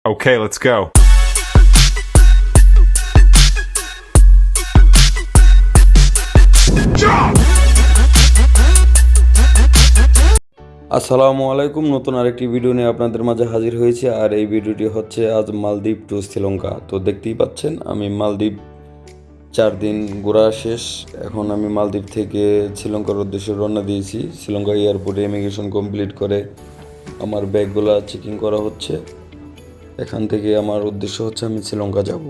Okay, let's go. আসসালামু আলাইকুম, নতুন আরেকটি ভিডিও নিয়ে আপনাদের মাঝে হাজির হয়েছি। আর এই ভিডিওটি হচ্ছে আজ মালদ্বীপ টু শ্রীলঙ্কা। তো দেখতেই পাচ্ছেন আমি মালদ্বীপ 4 দিন ঘোরা শেষ। এখন আমি মালদ্বীপ থেকে শ্রীলঙ্কার উদ্দেশ্যে রওনা দিয়েছি। শ্রীলঙ্কা এয়ারপোর্টে ইমিগ্রেশন কমপ্লিট করে আমার ব্যাগগুলো চেকিং করা হচ্ছে। এখান থেকে আমার উদ্দেশ্য হচ্ছে আমি শ্রীলঙ্কা যাব।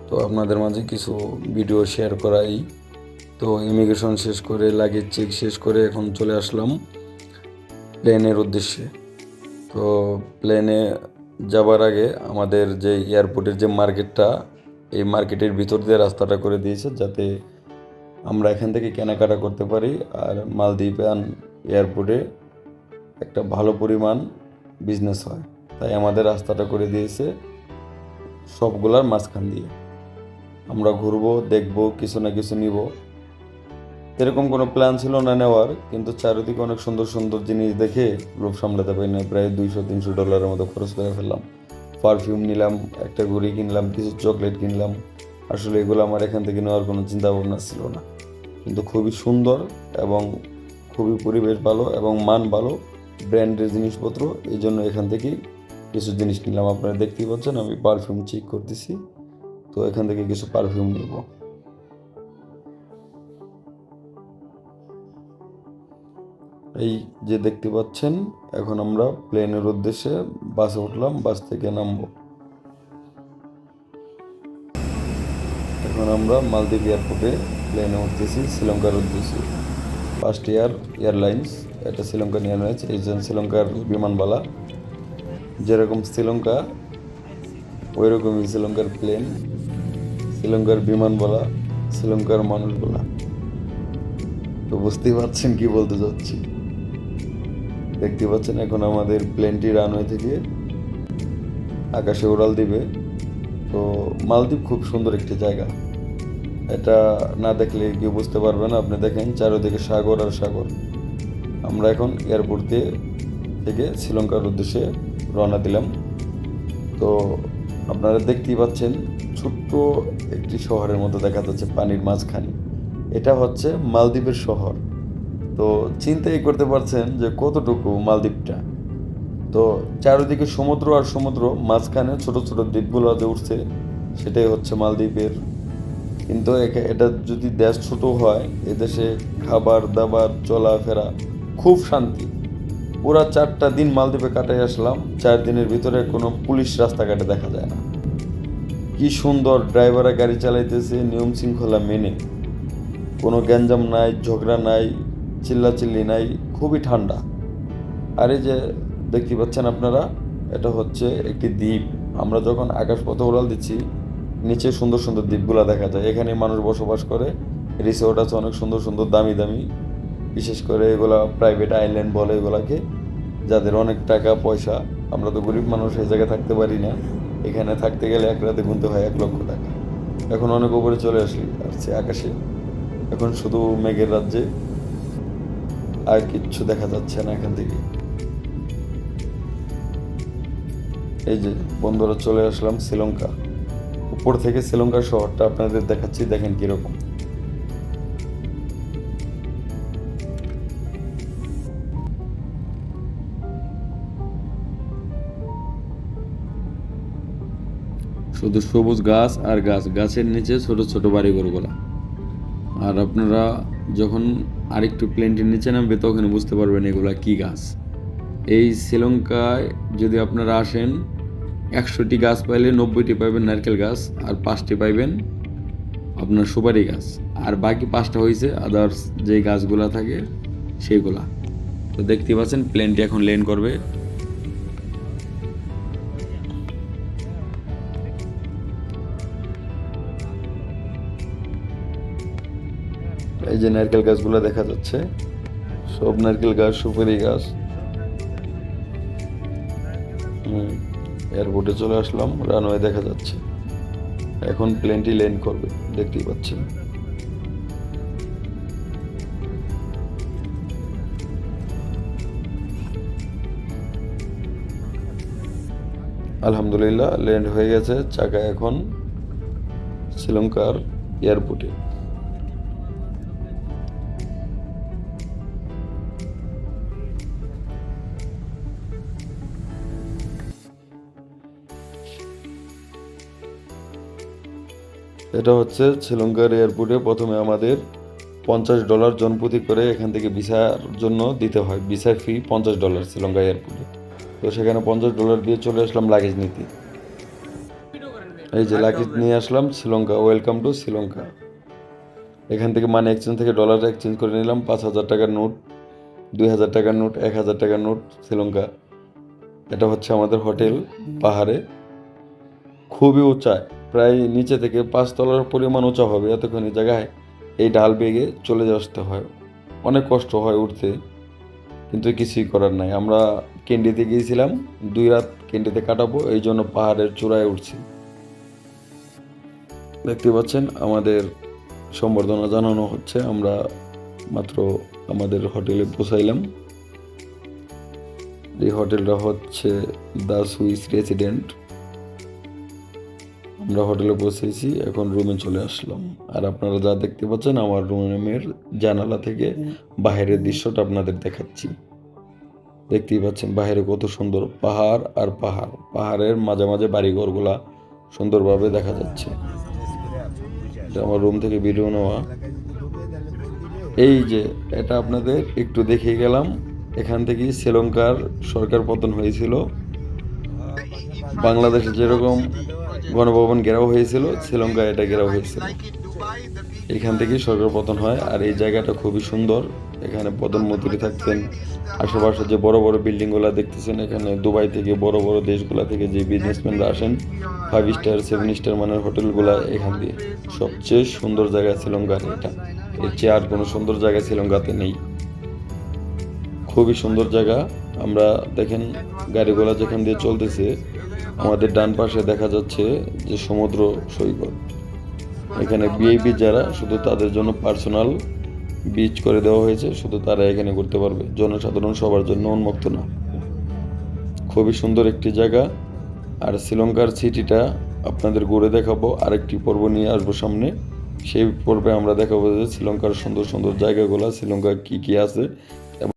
তো আপনাদের মাঝে কিছু ভিডিও শেয়ার করাই। তো ইমিগ্রেশন শেষ করে লাগেজ চেক শেষ করে এখন চলে আসলাম প্লেনের উদ্দেশ্যে। তো প্লেনে যাবার আগে আমাদের যে এয়ারপোর্টের যে মার্কেটটা, এই মার্কেটের ভিতর দিয়ে রাস্তাটা করে দিয়েছে যাতে আমরা এখান থেকে কেনাকাটা করতে পারি। আর মালদ্বীপান এয়ারপোর্টে একটা ভালো পরিমাণ বিজনেস হয়, তাই আমাদের রাস্তাটা করে দিয়েছে সবগুলার মাঝখান দিয়ে। আমরা ঘুরবো, দেখবো, কিছু না কিছু নিব। এরকম কোনো প্ল্যান ছিল না নেওয়ার, কিন্তু চারিদিকে অনেক সুন্দর সুন্দর জিনিস দেখে লোভ সামলাতে পারি না। প্রায় $200-300 মতো খরচ করে ফেললাম। পারফিউম নিলাম, একটা ঘড়ি কিনলাম, কিছু চকলেট কিনলাম। আসলে এগুলো আমার এখান থেকে নেওয়ার কোনো চিন্তা ভাবনা ছিল না, কিন্তু খুবই সুন্দর এবং খুবই পরিবেশ ভালো এবং মান ভালো, ব্র্যান্ডের জিনিসপত্র। এই জন্য এখান থেকেই কিছু জিনিস নিলাম। আপনারা দেখতেই পাচ্ছেন আমি পারফিউম চেক করতেছি। তো এখান থেকে কিছু পারফিউম নিব। এই যে দেখতে পাচ্ছেন, এখন আমরা প্লেনের উদ্দেশ্যে বাসে উঠলাম, বাস থেকে নামবো। এখন আমরা মালদ্বীপ এয়ারপোর্টে প্লেনে উঠতেছি শ্রীলঙ্কার উদ্দেশ্যে। ফার্স্ট এয়ারলাইন্স, এটা শ্রীলঙ্কান এয়ারলাইন্স। এই যে শ্রীলঙ্কার বিমানবালা, যেরকম শ্রীলঙ্কা ওইরকমই শ্রীলঙ্কার প্লেন, শ্রীলঙ্কার বিমানবালা, শ্রীলঙ্কার মানুষগুলা। তো বুঝতেই পারছেন কি বলতে চাচ্ছি। দেখতে পাচ্ছেন এখন আমাদের প্লেনটি রানওয়ে থেকে আকাশে উড়াল দিবে। তো মালদ্বীপ খুব সুন্দর একটি জায়গা, এটা না দেখলে কেউ বুঝতে পারবে না। আপনি দেখেন চারিদিকে সাগর আর সাগর। আমরা এখন এয়ারপোর্ট থেকে শ্রীলঙ্কার উদ্দেশ্যে রওনা দিলাম। তো আপনারা দেখতেই পাচ্ছেন ছোট্ট একটি শহরের মতো দেখা যাচ্ছে পানির মাঝখানে। এটা হচ্ছে মালদ্বীপের শহর। তো চিন্তাই করতে পারছেন যে কতটুকু মালদ্বীপটা। তো চারিদিকে সমুদ্র আর সমুদ্র, মাঝখানে ছোট ছোট দ্বীপগুলো যে উঠছে, সেটাই হচ্ছে মালদ্বীপের। কিন্তু এটা যদি দেশ ছোট হয়, এদেশে খাবার দাবার চলাফেরা খুব শান্তি। পুরা 4টা দিন মালদ্বীপে কাটাই আসলাম। 4 দিনের ভিতরে কোনো পুলিশ রাস্তাঘাটে দেখা যায় না। কি সুন্দর ড্রাইভাররা গাড়ি চালাইতেছে নিয়ম শৃঙ্খলা মেনে, কোনো গ্যাঞ্জাম নাই, ঝগড়া নাই, চিল্লাচিল্লি নাই, খুবই ঠান্ডা। আর এই যে দেখতে পাচ্ছেন আপনারা, এটা হচ্ছে একটি দ্বীপ। আমরা যখন আকাশপথে উড়াল দিচ্ছি, নিচে সুন্দর সুন্দর দ্বীপগুলো দেখা যায়। এখানে মানুষ বসবাস করে, রিসোর্ট আছে অনেক সুন্দর সুন্দর দামি দামি। বিশেষ করে এগুলা প্রাইভেট আইল্যান্ড বলে এগুলাকে, যাদের অনেক টাকা পয়সা। আমরা তো গরিব মানুষ, এই জায়গায় থাকতে পারি না। এখানে থাকতে গেলে এক রাতে গুনতে হয় 1 লক্ষ টাকা। এখন অনেক উপরে চলে আসছে আকাশে। এখন শুধু মেঘের রাজ্যে, আর কিচ্ছু দেখা যাচ্ছে না এখান থেকে। এই যে বন্ধুরা, চলে আসলাম শ্রীলঙ্কা। উপর থেকে শ্রীলঙ্কার শহরটা আপনাদের দেখাচ্ছি, দেখেন কিরকম। শুধু সবুজ গাছ আর গাছ, গাছের নিচে ছোট ছোট বাড়িঘরগুলা। আর আপনারা যখন আরেকটু প্লেনটির নিচে নামবে তখন বুঝতে পারবেন এগুলা কি গাছ। এই শ্রীলঙ্কায় যদি আপনারা আসেন, 100টি গাছ পাইলে 90টি পাইবেন নারকেল গাছ, আর 5টি পাইবেন আপনার সুপারি গাছ। আর বাকি 5টা হয়েছে আদার্স যে গাছগুলা থাকে সেইগুলা। তো দেখতে পাচ্ছেন প্লেনটি এখন ল্যান্ড করবে। এই যে নারকেল গাছগুলো দেখা যাচ্ছে, সব নারকেল গাছ, সুপারি গাছ। এয়ারপোর্টে চলে আসলাম, রানওয়ে দেখা যাচ্ছে। এখন প্লেনটি ল্যান্ড করবে, দেখতেই পাচ্ছেন। আলহামদুলিল্লাহ ল্যান্ড হয়ে গেছে চাকা এখন শ্রীলঙ্কার এয়ারপোর্টে। এটা হচ্ছে শ্রীলঙ্কার এয়ারপোর্টে প্রথমে আমাদের $50 জনপ্রতি করে এখান থেকে ভিসার জন্য দিতে হয়। ভিসার ফি $50 শ্রীলঙ্কা এয়ারপোর্টে। তো সেখানে $50 দিয়ে চলে আসলাম লাগেজ নিতে। এই যে লাগেজ নিয়ে আসলাম শ্রীলঙ্কা। Welcome to Sri Lanka. এখান থেকে মানি এক্সচেঞ্জ থেকে ডলার এক্সচেঞ্জ করে নিলাম 5,000 টাকার নোট, 2,000 টাকার নোট, 1,000 টাকার নোট শ্রীলঙ্কা। এটা হচ্ছে আমাদের হোটেল পাহাড়ে, খুবই উঁচায়, প্রায় নিচে থেকে 5 তলার পরিমাণ উঁচা হবে। এতক্ষণ এই জায়গায় এই ঢাল বেগে চলে আসতে হয়, অনেক কষ্ট হয় উঠতে, কিন্তু কিছুই করার নাই। আমরা ক্যান্ডিতে গিয়েছিলাম, 2 রাত ক্যান্ডিতে কাটাবো, এই জন্য পাহাড়ের চূড়ায় উঠছি। দেখতে পাচ্ছেন আমাদের সম্বর্ধনা জানানো হচ্ছে। আমরা মাত্র আমাদের হোটেলে পৌঁছাইলাম। এই হোটেলটা হচ্ছে দ্য সুইস রেসিডেন্ট। আমরা হোটেলে পৌঁছেছি, এখন রুমে চলে আসলাম। আর আপনারা যা দেখতে পাচ্ছেন আমার রুমের জানালা থেকে বাইরের দৃশ্যটা আপনাদের দেখাচ্ছি। দেখতেই পাচ্ছেন বাইরে কত সুন্দর পাহাড় আর পাহাড়, পাহাড়ের মাঝে মাঝে বাড়িঘরগুলা সুন্দরভাবে দেখা যাচ্ছে। এটা আমার রুম থেকে ভিডিও নেওয়া। এই যে এটা আপনাদের একটু দেখিয়ে গেলাম। এখান থেকেই শ্রীলঙ্কার সরকার পতন হয়েছিল। বাংলাদেশে যেরকম গণভবন ঘেরাও হয়েছিল, শ্রীলঙ্কায় এটা ঘেরাও হয়েছিল। এখান থেকেই সরকার পতন হয়। আর এই জায়গাটা খুবই সুন্দর। এখানে প্রধানমন্ত্রী থাকতেন। আশেপাশে যে বড় বড় বিল্ডিংগুলো দেখতেছেন, এখানে দুবাই থেকে বড় বড় দেশগুলা থেকে যে বিজনেসম্যানরা আসেন, 5 স্টার 7 স্টার মানের হোটেলগুলা এখান দিয়ে। সবচেয়ে সুন্দর জায়গা শ্রীলঙ্কার এটা, এর চেয়ে আর কোনো সুন্দর জায়গা শ্রীলঙ্কাতে নেই। খুবই সুন্দর জায়গা। আমরা দেখেন গাড়িগুলা যেখান দিয়ে চলতেছে, আমাদের ডান পাশে দেখা যাচ্ছে যে সমুদ্র সৈকত। এখানে ভিআইপি যারা, শুধু তাদের জন্য পার্সোনাল বিচ করে দেওয়া হয়েছে, শুধু তারা এখানে করতে পারবে, জনসাধারণ সবার জন্য উন্মুক্ত না। খুবই সুন্দর একটি জায়গা। আর শ্রীলঙ্কার সিটিটা আপনাদের ঘুরে দেখাবো, আরেকটি পর্ব নিয়ে আসবো সামনে। সেই পর্বে আমরা দেখাবো যে শ্রীলঙ্কার সুন্দর সুন্দর জায়গাগুলো, শ্রীলঙ্কায় কী কী আছে